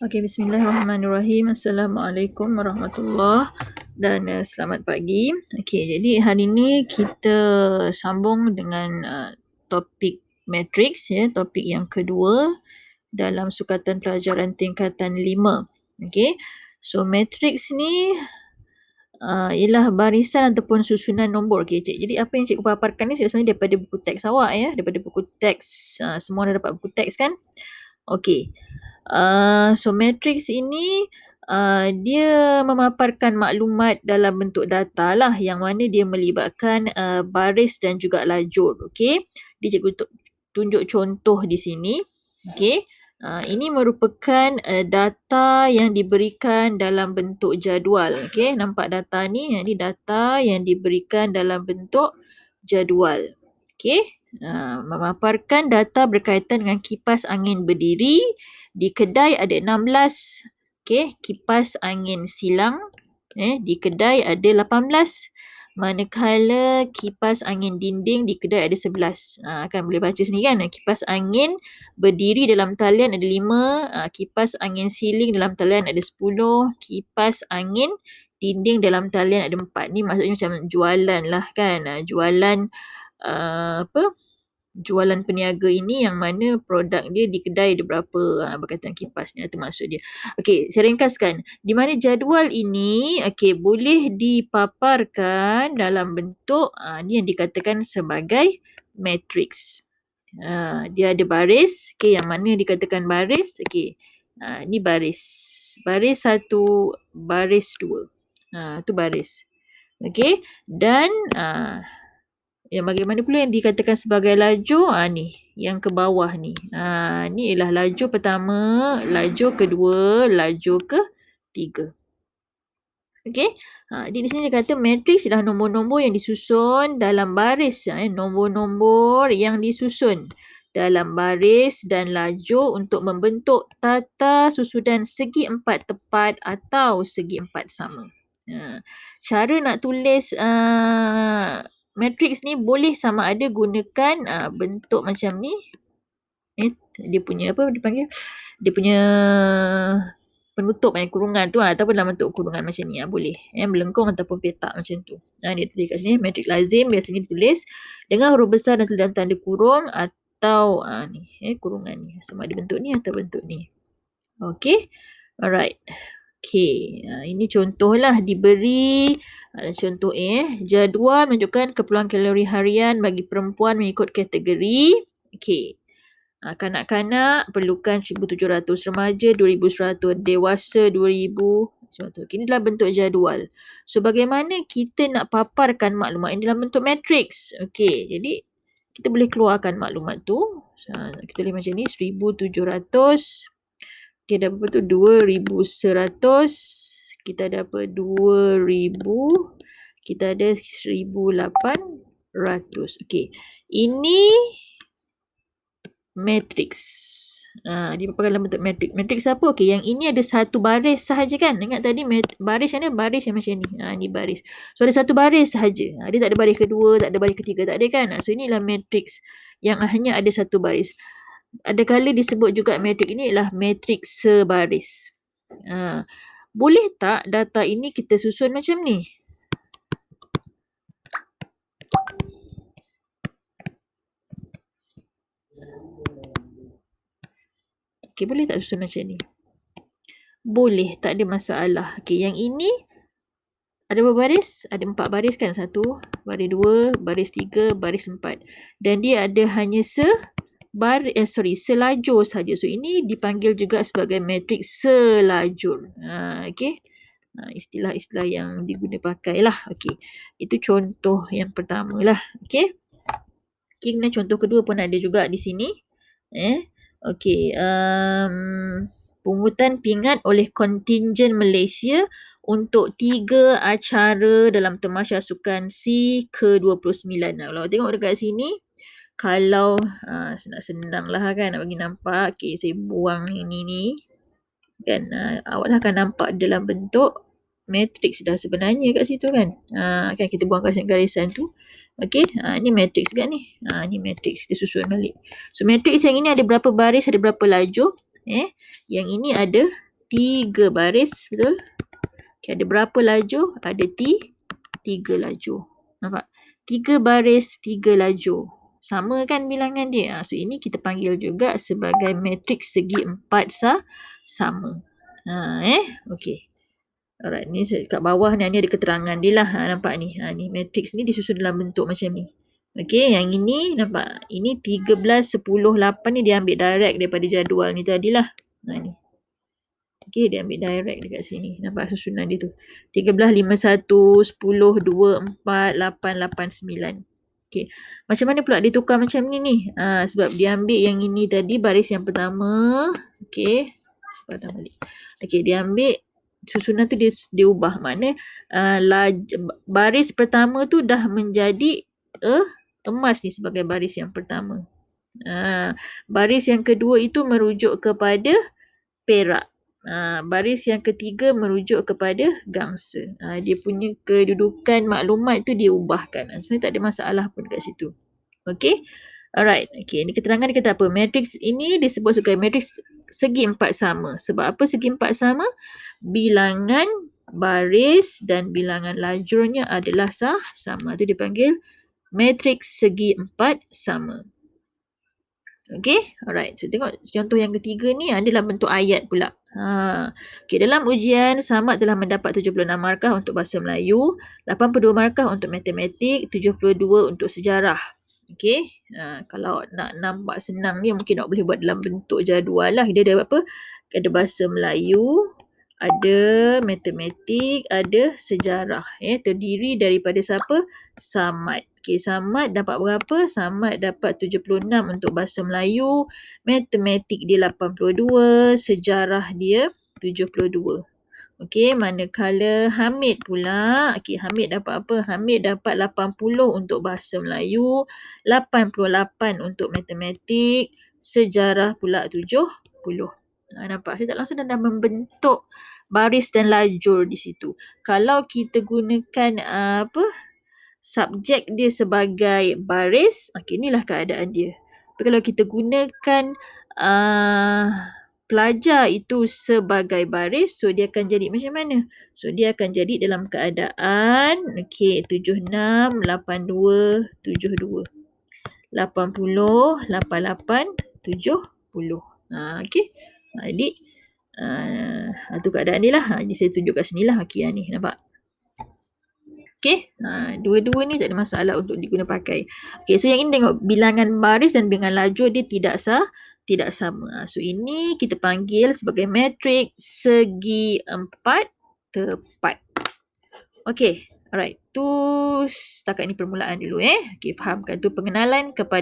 Okey, bismillahirrahmanirrahim. Assalamualaikum warahmatullahi dan selamat pagi. Okey, jadi hari ini kita sambung dengan topik matriks ya, topik yang kedua dalam sukatan pelajaran tingkatan 5. Okey. So matriks ni ialah barisan ataupun susunan nombor. Okey, jadi apa yang cikgu paparkan ni sebenarnya daripada buku teks awak ya, daripada buku teks. Semua dah dapat buku teks kan? Okey. So matriks ini dia memaparkan maklumat dalam bentuk data lah, yang mana dia melibatkan baris dan juga lajur. Okey. Dia cikgu tunjuk contoh di sini. Okey. Ini merupakan data yang diberikan dalam bentuk jadual. Okey, nampak data ni? Ini data yang diberikan dalam bentuk jadual. Okey. Memaparkan data berkaitan dengan kipas angin berdiri. Di kedai ada 16. Okey, kipas angin silang. Di kedai ada 18. Manakala kipas angin dinding di kedai ada 11. Kan boleh baca sendiri kan? Kipas angin berdiri dalam talian ada 5. Kipas angin siling dalam talian ada 10. Kipas angin dinding dalam talian ada 4. Ni maksudnya macam jualan lah kan? Jualan jualan peniaga ini yang mana produk dia di kedai ada berapa berkaitan kipas ni, itu maksud dia. Okey, saya ringkaskan. Di mana jadual ini boleh dipaparkan dalam bentuk ni yang dikatakan sebagai matriks. Dia ada baris, yang mana dikatakan baris. Ni baris. Baris 1, baris 2. Tu baris. Okey, dan yang bagaimana pula yang dikatakan sebagai lajur? Ni, yang ke bawah ni. Ni ialah lajur pertama, lajur kedua, lajur ketiga. Okey. Di sini dia kata matriks ialah nombor-nombor yang disusun dalam baris. Nombor-nombor yang disusun dalam baris dan lajur untuk membentuk tata susunan segi empat tepat atau segi empat sama. Cara nak tulis matriks ni boleh sama ada gunakan bentuk macam ni. Dia punya apa dipanggil? Dia punya penutup kurungan tu ataupun dalam bentuk kurungan macam ni boleh. Melengkung ataupun petak macam tu. Dia tulis kat sini matriks lazim biasanya ditulis dengan huruf besar dan dalam tanda kurung atau ni kurungan ni. Sama ada bentuk ni atau bentuk ni. Okey. Alright. Okey, ini contohlah diberi contoh jadual menunjukkan keperluan kalori harian bagi perempuan mengikut kategori. Okey. Kanak-kanak perlukan 1,700, remaja 2,100, dewasa 2,000. Ini adalah bentuk jadual. So bagaimana kita nak paparkan maklumat ini dalam bentuk matriks? Okey, jadi kita boleh keluarkan maklumat tu. Kita tulis macam ni, 1,700. Kita ada apa tu? 2,100. Kita ada apa? 2,000. Kita ada 1,800. Okey. Ini matriks. Dipaparkan dalam bentuk matriks. Matriks apa? Okey, yang ini ada satu baris sahaja kan? Ingat tadi baris yang ni baris yang macam ni. Ni baris. So ada satu baris sahaja. Dia tak ada baris kedua, tak ada baris ketiga, tak ada kan? So inilah matriks yang hanya ada satu baris. Ada kala disebut juga matriks ini ialah matriks sebaris. Boleh tak data ini kita susun macam ni? Okey, boleh tak susun macam ni? Boleh, tak ada masalah. Okey, yang ini ada berapa baris? Ada 4 baris kan? 1, baris 2, baris 3, baris 4. Dan dia ada hanya selajur saja. So ini dipanggil juga sebagai matriks selajur. Okey. Istilah-istilah yang diguna pakai lah. Okey. Itu contoh yang pertama lah. Okey. Kemudian contoh kedua pun ada juga di sini. Okey. Pungutan pingat oleh kontingen Malaysia untuk 3 acara dalam tamasya sukan C ke-29. Kalau tengok dekat sini, kalau senang-senang lah kan nak bagi nampak. Okey, saya buang ini ni. Kan awak dah akan nampak dalam bentuk matriks dah sebenarnya kat situ kan. Kan kita buang garisan tu. Okey, ni matriks juga ni. Ni matriks, kita susun balik. So matriks yang ini ada berapa baris, ada berapa lajur. Yang ini ada 3 baris, betul? Okay, ada berapa lajur? Ada 3 lajur. Nampak? 3 baris, 3 lajur. Sama kan bilangan dia? So, ini kita panggil juga sebagai matriks segi 4 sama. Okey. Alright, ni kat bawah ni ada keterangan dia lah. Nampak ni? Ni matriks ni disusun dalam bentuk macam ni. Okey, yang ini nampak? Ini 13, 10, 8 ni dia ambil direct daripada jadual ni tadilah. Ni. Okey, dia ambil direct dekat sini. Nampak susunan dia tu. 13, 5, 1, 10, 2, 4, 8, 8, 9. Okey. Macam mana pula dia tukar macam ni? Sebab dia ambil yang ini tadi baris yang pertama. Okey. Padam balik. Okey, dia ambil susunan tu dia ubah. Makna baris pertama tu dah menjadi emas ni sebagai baris yang pertama. Baris yang kedua itu merujuk kepada perak. Baris yang ketiga merujuk kepada gangsa. Dia punya kedudukan maklumat tu dia ubahkan. Sebenarnya tak ada masalah pun kat situ. Okey. Alright. Okey, ni keterangan dia kata apa? Matriks ini disebut sebagai matriks segi 4 sama. Sebab apa segi 4 sama? Bilangan baris dan bilangan lajurnya adalah sama. Itu dipanggil matriks segi 4 sama. Okay, alright. So, tengok contoh yang ketiga ni adalah bentuk ayat pula. Okay, dalam ujian, Samad telah mendapat 76 markah untuk Bahasa Melayu, 82 markah untuk Matematik, 72 untuk Sejarah. Okay, kalau nak nampak senang ni mungkin nak boleh buat dalam bentuk jadual lah. Dia ada apa? Ada Bahasa Melayu, ada Matematik, ada Sejarah. Terdiri daripada siapa? Samad. Okay, Samad dapat berapa? Samad dapat 76 untuk Bahasa Melayu, Matematik dia 82, Sejarah dia 72. Okey, manakala Hamid pula, okey, Hamid dapat apa? Hamid dapat 80 untuk Bahasa Melayu, 88 untuk Matematik, Sejarah pula 70. Nampak? Saya tak langsung dah membentuk baris dan lajur di situ. Kalau kita gunakan subjek dia sebagai baris, inilah keadaan dia. Tapi kalau kita gunakan pelajar itu sebagai baris, so dia akan jadi macam mana? So dia akan jadi dalam keadaan 76, 82, 72. 80, 88, 70. Okey. Jadi tu keadaan dia lah. Jadi saya tunjuk kat sini lah. Okey, ni nampak? Okay, dua-dua ni tak ada masalah untuk diguna pakai. Okay, so yang ini tengok bilangan baris dan bilangan lajur dia tidak sama. So ini kita panggil sebagai matriks segi 4 tepat. Okay, alright. Tu setakat ni permulaan dulu. Okay, fahamkan tu pengenalan kepada